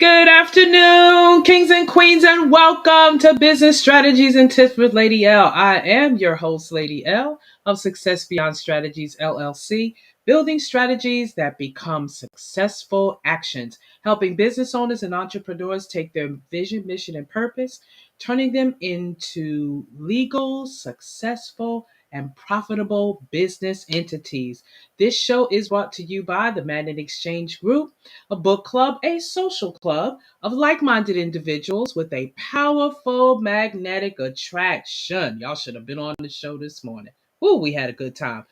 Good afternoon, kings and queens, and welcome to Business Strategies and Tips with Lady L. I am your host, Lady L, of Success Beyond Strategies LLC, building strategies that become successful actions, helping business owners and entrepreneurs take their vision, mission, and purpose, turning them into legal, successful, and profitable business entities. This show is brought to you by the Magnet Exchange Group, a book club, a social club of like minded individuals with a powerful magnetic attraction. Y'all should have been on the show this morning. Ooh, we had a good time.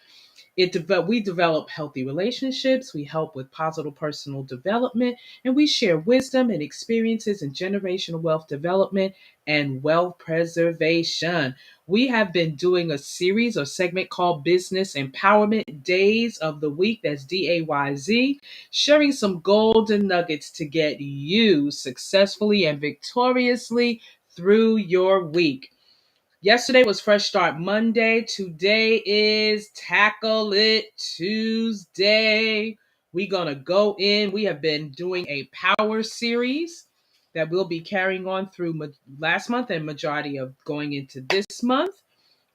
We develop healthy relationships, we help with positive personal development, and we share wisdom and experiences in generational wealth development and wealth preservation. We have been doing a series or segment called Business Empowerment Days of the Week. That's DAYZ, sharing some golden nuggets to get you successfully and victoriously through your week. Yesterday was Fresh Start Monday. Today is Tackle It Tuesday. We're going to go in. We have been doing a power series that we'll be carrying on through last month and majority of going into this month.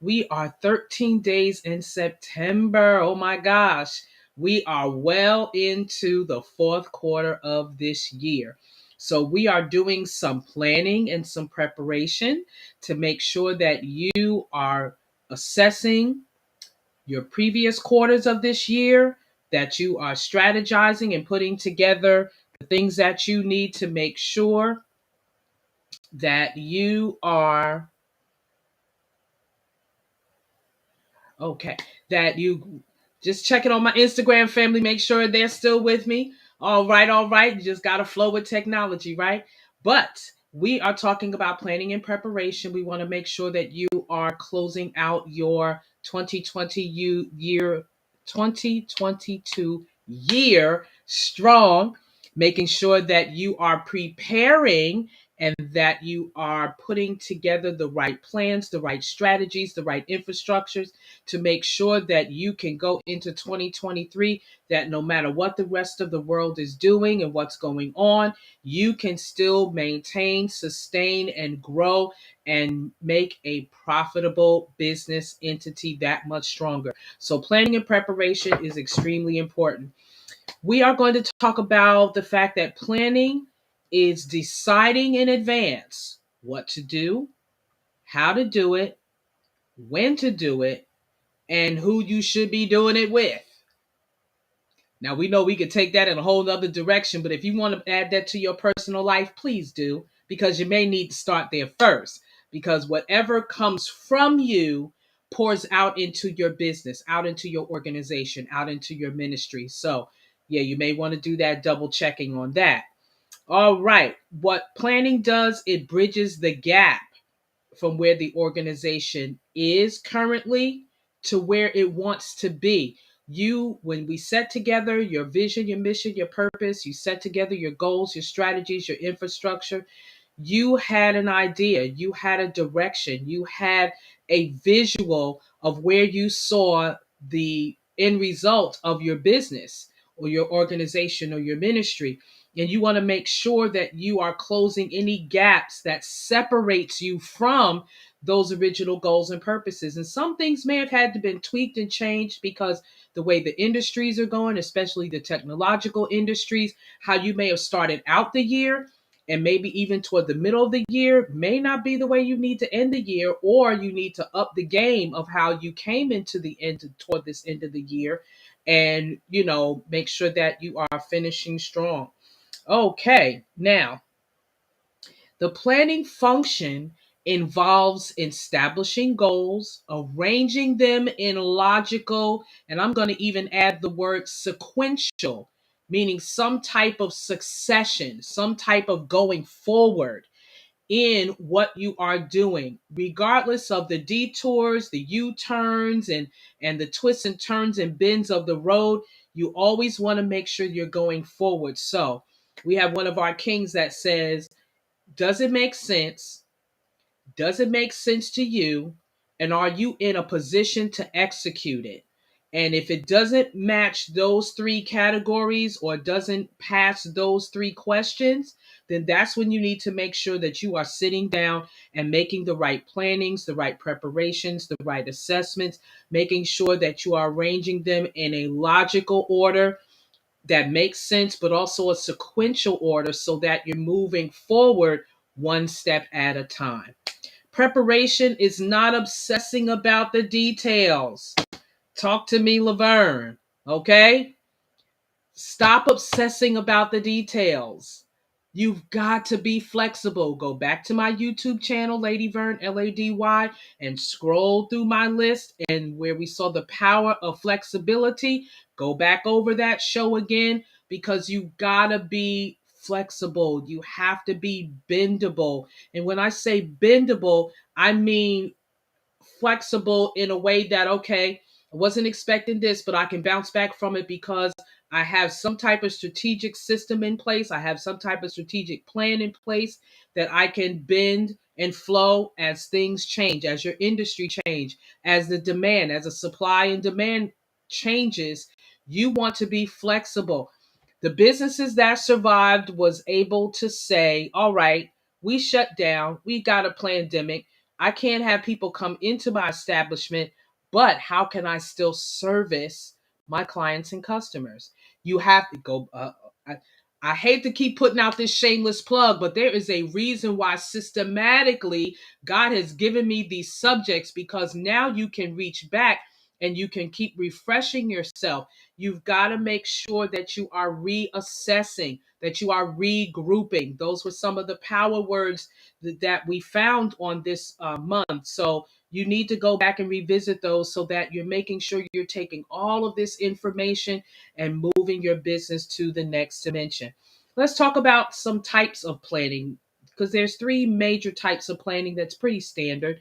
We are 13 days in September. Oh my gosh. We are well into the fourth quarter of this year. So we are doing some planning and some preparation to make sure that you are assessing your previous quarters of this year, that you are strategizing and putting together the things that you need to make sure that you are okay, that you just check it on my Instagram family, make sure they're still with me. All right, all right. You just got to flow with technology, right? But we are talking about planning and preparation. We want to make sure that you are closing out your 2022 year strong, making sure that you are preparing and that you are putting together the right plans, the right strategies, the right infrastructures to make sure that you can go into 2023, that no matter what the rest of the world is doing and what's going on, you can still maintain, sustain, and grow and make a profitable business entity that much stronger. So planning and preparation is extremely important. We are going to talk about the fact that planning is deciding in advance what to do, how to do it, when to do it, and who you should be doing it with. Now, we know we could take that in a whole other direction, but if you want to add that to your personal life, please do, because you may need to start there first. Because whatever comes from you pours out into your business, out into your organization, out into your ministry. So, yeah, you may want to do that double checking on that. All right. What planning does, it bridges the gap from where the organization is currently to where it wants to be. When we set together your vision, your mission, your purpose, you set together your goals, your strategies, your infrastructure, you had an idea, you had a direction, you had a visual of where you saw the end result of your business or your organization or your ministry. And you want to make sure that you are closing any gaps that separates you from those original goals and purposes. And some things may have had to been tweaked and changed because the way the industries are going, especially the technological industries, how you may have started out the year and maybe even toward the middle of the year may not be the way you need to end the year, or you need to up the game of how you came into the end toward this end of the year and, make sure that you are finishing strong. Okay, now the planning function involves establishing goals, arranging them in logical, and I'm going to even add the word sequential, meaning some type of succession, some type of going forward in what you are doing, regardless of the detours, the U-turns, and the twists and turns and bends of the road. You always want to make sure you're going forward. So we have one of our kings that says, does it make sense? Does it make sense to you? And are you in a position to execute it? And if it doesn't match those three categories or doesn't pass those three questions, then that's when you need to make sure that you are sitting down and making the right plannings, the right preparations, the right assessments, making sure that you are arranging them in a logical order that makes sense, but also a sequential order so that you're moving forward one step at a time. Preparation is not obsessing about the details. Talk to me, Laverne. Okay? Stop obsessing about the details. You've got to be flexible. Go back to my YouTube channel, Lady Vern, Lady, and scroll through my list. And where we saw the power of flexibility, go back over that show again because you got to be flexible. You have to be bendable. And when I say bendable, I mean flexible in a way that, okay, I wasn't expecting this, but I can bounce back from it because I have some type of strategic system in place. I have some type of strategic plan in place that I can bend and flow as things change, as your industry change, as the demand, as a supply and demand changes. You want to be flexible. The businesses that survived was able to say, all right, we shut down, we got a pandemic, I can't have people come into my establishment, but how can I still service my clients and customers? You have to go. I hate to keep putting out this shameless plug, but there is a reason why systematically God has given me these subjects because now you can reach back and you can keep refreshing yourself. You've got to make sure that you are reassessing, that you are regrouping. Those were some of the power words that we found on this month. So you need to go back and revisit those so that you're making sure you're taking all of this information and moving your business to the next dimension. Let's talk about some types of planning because there's three major types of planning that's pretty standard.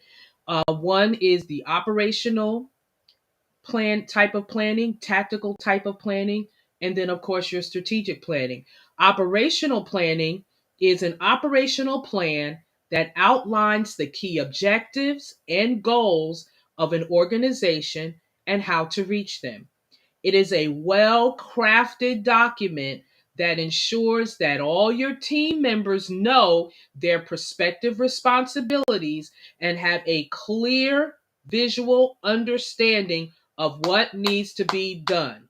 One is the operational plan type of planning, tactical type of planning, and then of course your strategic planning. Operational planning is an operational plan that outlines the key objectives and goals of an organization and how to reach them. It is a well crafted document that ensures that all your team members know their prospective responsibilities and have a clear visual understanding of what needs to be done.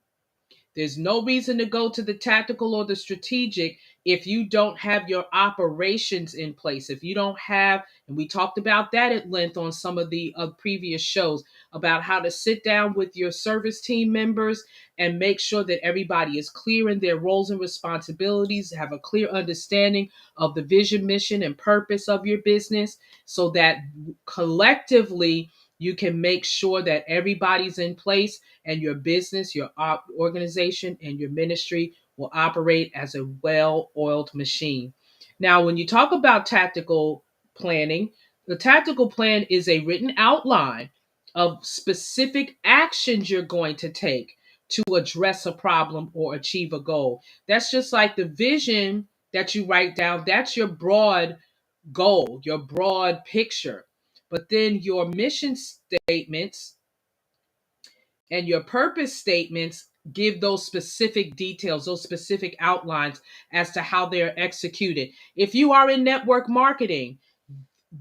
There's no reason to go to the tactical or the strategic if you don't have your operations in place. If you don't have, and we talked about that at length on some of the previous shows about how to sit down with your service team members and make sure that everybody is clear in their roles and responsibilities, have a clear understanding of the vision, mission, and purpose of your business so that collectively you can make sure that everybody's in place and your business, your organization, and your ministry will operate as a well oiled machine. Now, when you talk about tactical planning, the tactical plan is a written outline of specific actions you're going to take to address a problem or achieve a goal. That's just like the vision that you write down, that's your broad goal, your broad picture. But then your mission statements and your purpose statements give those specific details, those specific outlines as to how they're executed. If you are in network marketing,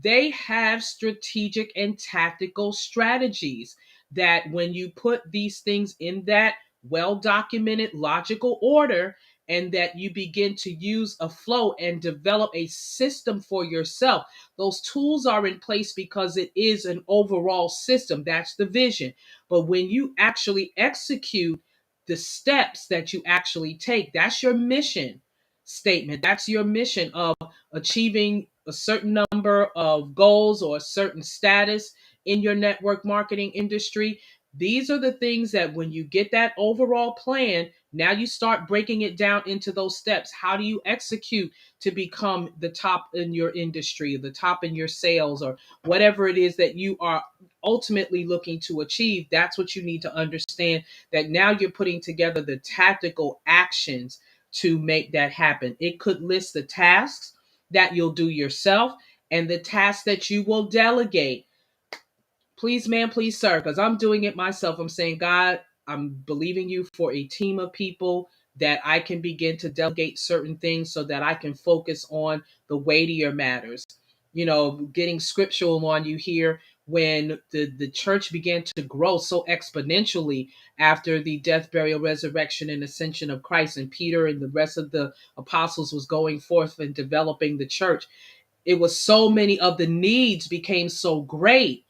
they have strategic and tactical strategies that when you put these things in that well documented logical order and that you begin to use a flow and develop a system for yourself, those tools are in place because it is an overall system. That's the vision. But when you actually execute the steps that you actually take, that's your mission statement. That's your mission of achieving a certain number of goals or a certain status in your network marketing industry. These are the things that when you get that overall plan, now you start breaking it down into those steps. How do you execute to become the top in your industry, the top in your sales, or whatever it is that you are ultimately looking to achieve? That's what you need to understand, that now you're putting together the tactical actions to make that happen. It could list the tasks that you'll do yourself and the tasks that you will delegate. Please, man, please, sir, because I'm doing it myself. I'm saying, God, I'm believing you for a team of people that I can begin to delegate certain things so that I can focus on the weightier matters. Getting scriptural on you here, when the church began to grow so exponentially after the death, burial, resurrection, and ascension of Christ, and Peter and the rest of the apostles was going forth and developing the church, it was so many of the needs became so great.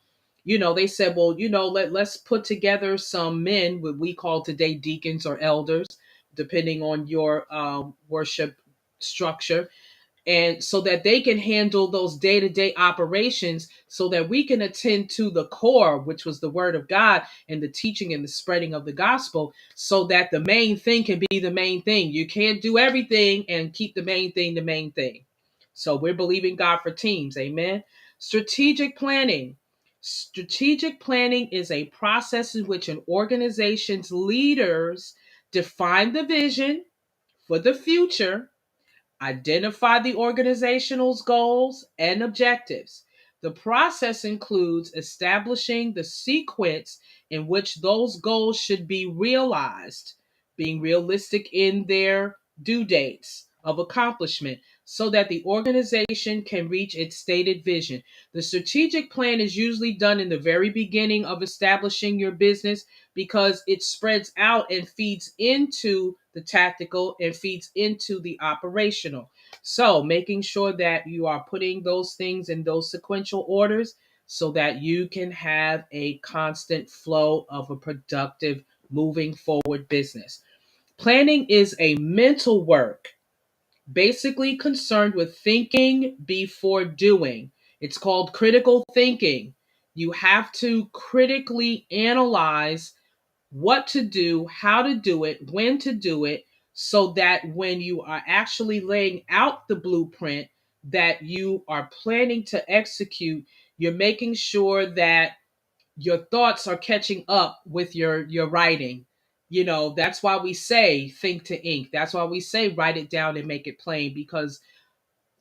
They said, well, let's put together some men, what we call today deacons or elders, depending on your worship structure, and so that they can handle those day-to-day operations, so that we can attend to the core, which was the word of God and the teaching and the spreading of the gospel, so that the main thing can be the main thing. You can't do everything and keep the main thing the main thing. So we're believing God for teams. Amen. Strategic planning. Strategic planning is a process in which an organization's leaders define the vision for the future, identify the organization's goals and objectives. The process includes establishing the sequence in which those goals should be realized, being realistic in their due dates of accomplishment, so that the organization can reach its stated vision. The strategic plan is usually done in the very beginning of establishing your business, because it spreads out and feeds into the tactical and feeds into the operational. So, making sure that you are putting those things in those sequential orders so that you can have a constant flow of a productive, moving forward business. Planning is a mental work, basically concerned with thinking before doing. It's called critical thinking. You have to critically analyze what to do, how to do it, when to do it, so that when you are actually laying out the blueprint that you are planning to execute, you're making sure that your thoughts are catching up with your writing. That's why we say think to ink. That's why we say write it down and make it plain, because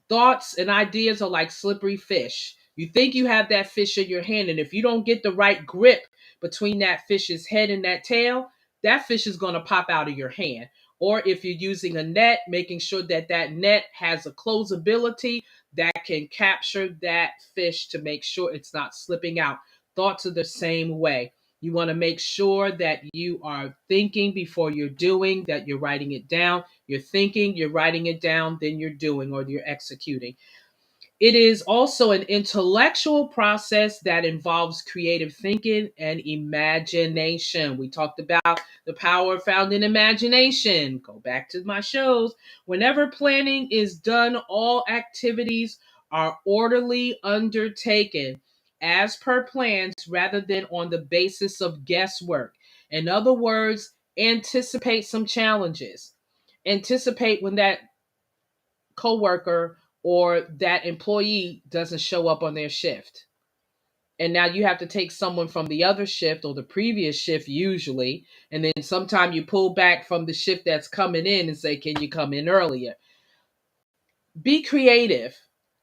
thoughts and ideas are like slippery fish. You think you have that fish in your hand, and if you don't get the right grip between that fish's head and that tail, that fish is going to pop out of your hand. Or if you're using a net, making sure that that net has a closability that can capture that fish to make sure it's not slipping out. Thoughts are the same way. You want to make sure that you are thinking before you're doing, that you're writing it down. You're thinking, you're writing it down, then you're doing or you're executing. It is also an intellectual process that involves creative thinking and imagination. We talked about the power found in imagination. Go back to my shows. Whenever planning is done, all activities are orderly undertaken as per plans rather than on the basis of guesswork. In other words, anticipate some challenges. Anticipate when that coworker or that employee doesn't show up on their shift. And now you have to take someone from the other shift or the previous shift usually, and then sometime you pull back from the shift that's coming in and say, can you come in earlier? Be creative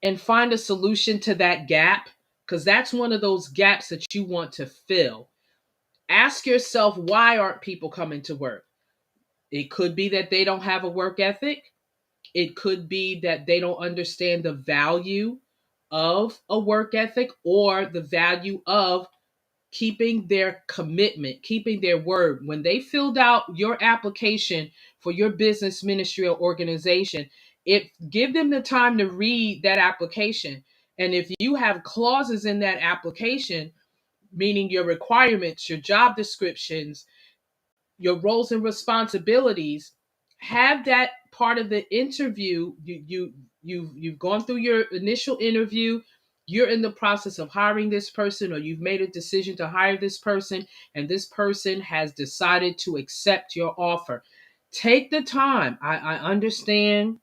and find a solution to that gap, because that's one of those gaps that you want to fill. Ask yourself, why aren't people coming to work? It could be that they don't have a work ethic. It could be that they don't understand the value of a work ethic or the value of keeping their commitment, keeping their word. When they filled out your application for your business, ministry, or organization, give them the time to read that application. And if you have clauses in that application, meaning your requirements, your job descriptions, your roles and responsibilities, have that part of the interview. You've gone through your initial interview, you're in the process of hiring this person, or you've made a decision to hire this person, and this person has decided to accept your offer. Take the time. I understand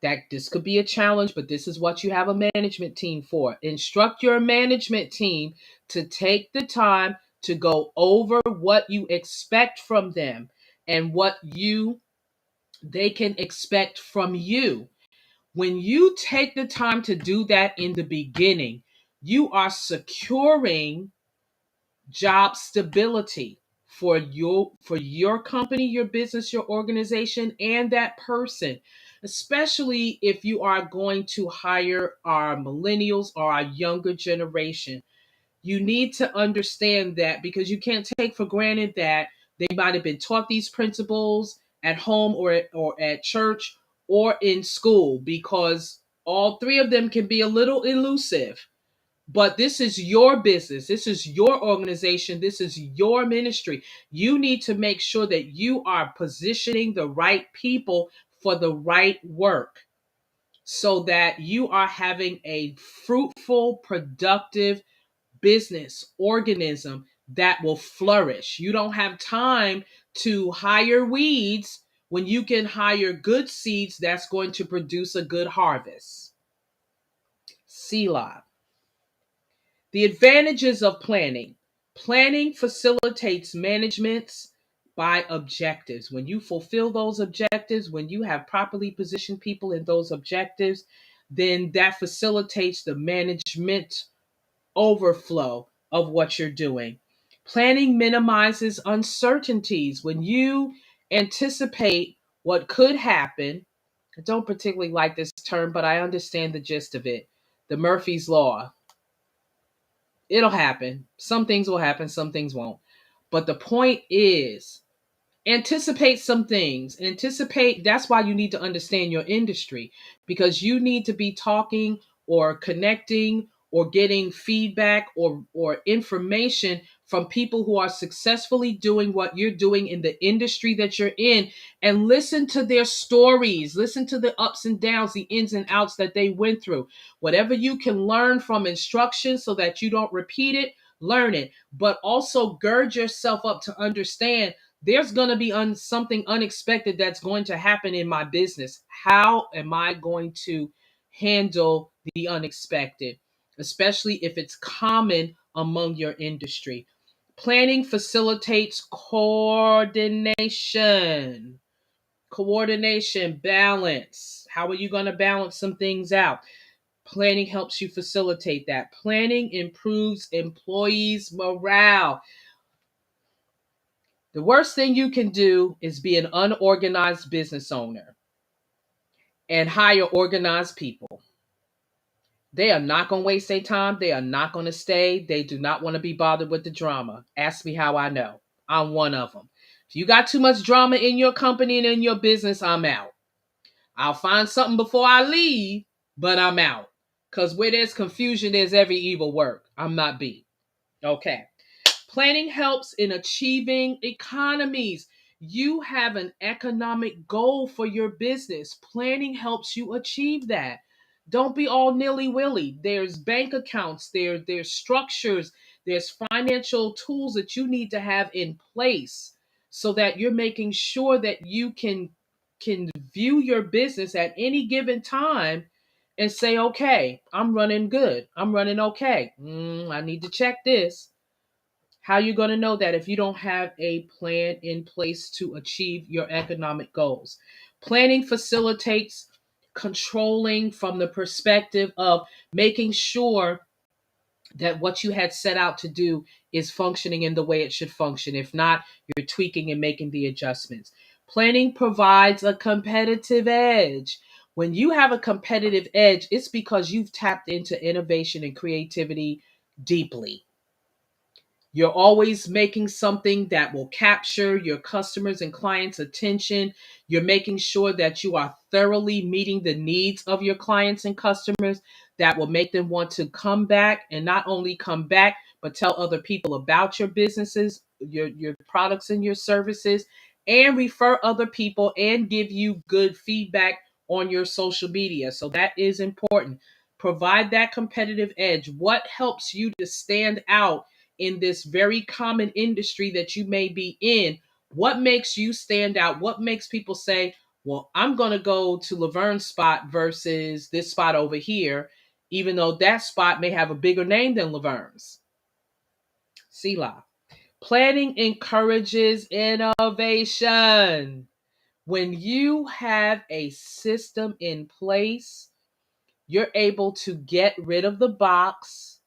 that this could be a challenge, but this is what you have a management team for. Instruct your management team to take the time to go over what you expect from them and what they can expect from you. When you take the time to do that in the beginning, you are securing job stability for your company, your business, your organization, and that person, especially if you are going to hire our millennials or our younger generation. You need to understand that, because you can't take for granted that they might have been taught these principles at home or at church or in school, because all three of them can be a little elusive. But this is your business. This is your organization. This is your ministry. You need to make sure that you are positioning the right people for the right work, so that you are having a fruitful, productive business organism that will flourish. You don't have time to hire weeds when you can hire good seeds that's going to produce a good harvest. Selah. The advantages of planning. Planning facilitates management by objectives. When you fulfill those objectives, when you have properly positioned people in those objectives, then that facilitates the management overflow of what you're doing. Planning minimizes uncertainties. When you anticipate what could happen, I don't particularly like this term, but I understand the gist of it. The Murphy's Law. It'll happen. Some things will happen, some things won't. But the point is, anticipate some things. Anticipate. That's why you need to understand your industry, because you need to be talking or connecting or getting feedback or information from people who are successfully doing what you're doing in the industry that you're in, and listen to their stories. Listen to the ups and downs, the ins and outs that they went through. Whatever you can learn from instructions so that you don't repeat it, learn it. But also gird yourself up to understand there's going to be something unexpected that's going to happen in my business. How am I going to handle the unexpected, especially if it's common among your industry? Planning facilitates coordination. Coordination, balance. How are you going to balance some things out? Planning helps you facilitate that. Planning improves employees' morale. The worst thing you can do is be an unorganized business owner and hire organized people. They are not going to waste their time. They are not going to stay. They do not want to be bothered with the drama. Ask me how I know. I'm one of them. If you got too much drama in your company and in your business, I'm out. I'll find something before I leave, but I'm out. Because where there's confusion, there's every evil work. I'm not B. Okay. Planning helps in achieving economies. You have an economic goal for your business. Planning helps you achieve that. Don't be all nilly-willy. There's bank accounts, there's structures, there's financial tools that you need to have in place, so that you're making sure that you can view your business at any given time and say, okay, I'm running good. I'm running okay. I need to check this. How are you going to know that if you don't have a plan in place to achieve your economic goals? Planning facilitates controlling from the perspective of making sure that what you had set out to do is functioning in the way it should function. If not, you're tweaking and making the adjustments. Planning provides a competitive edge. When you have a competitive edge, it's because you've tapped into innovation and creativity deeply. You're always making something that will capture your customers and clients' attention. You're making sure that you are thoroughly meeting the needs of your clients and customers that will make them want to come back, and not only come back, but tell other people about your businesses, your products and your services, and refer other people and give you good feedback on your social media. So that is important. Provide that competitive edge. What helps you to stand out in this very common industry that you may be in? What makes you stand out? What makes people say, well, I'm going to go to Laverne's spot versus this spot over here, even though that spot may have a bigger name than Laverne's? Selah. Planning encourages innovation. When you have a system in place, you're able to get rid of the box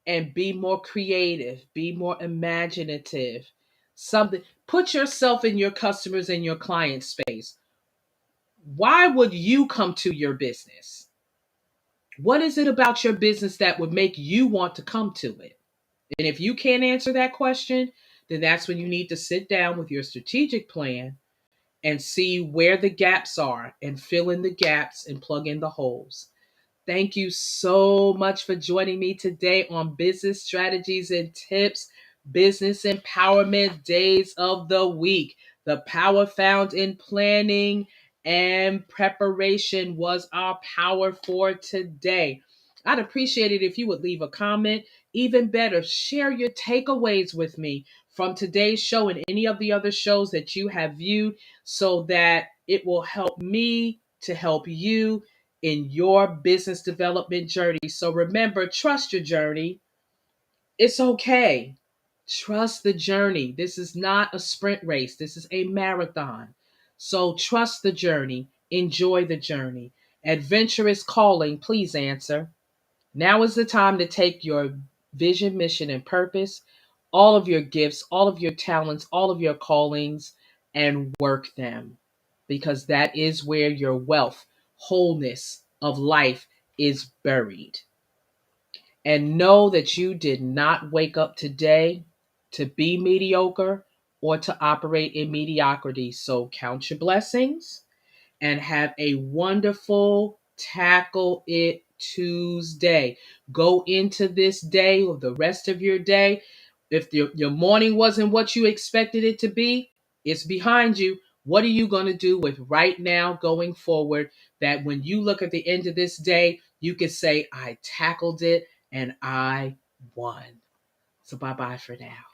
and be more creative, be more imaginative. Something, put yourself in your customers and your client space. Why would you come to your business? What is it about your business that would make you want to come to it? And if you can't answer that question, then that's when you need to sit down with your strategic plan and see where the gaps are and fill in the gaps and plug in the holes. Thank you so much for joining me today on Business Strategies and Tips, Business Empowerment Days of the Week. The power found in planning and preparation was our power for today. I'd appreciate it if you would leave a comment. Even better, share your takeaways with me from today's show and any of the other shows that you have viewed so that it will help me to help you in your business development journey. So remember, trust your journey. It's okay. Trust the journey. This is not a sprint race, this is a marathon. So trust the journey. Enjoy the journey. Adventurous calling, please answer. Now is the time to take your vision, mission, and purpose, all of your gifts, all of your talents, all of your callings, and work them because that is where your wealth, wholeness of life is buried. And know that you did not wake up today to be mediocre or to operate in mediocrity. So count your blessings and have a wonderful Tackle It Tuesday. Go into this day or the rest of your day. If your morning wasn't what you expected it to be, it's behind you. What are you going to do with right now going forward that when you look at the end of this day, you can say, I tackled it and I won. So bye bye for now.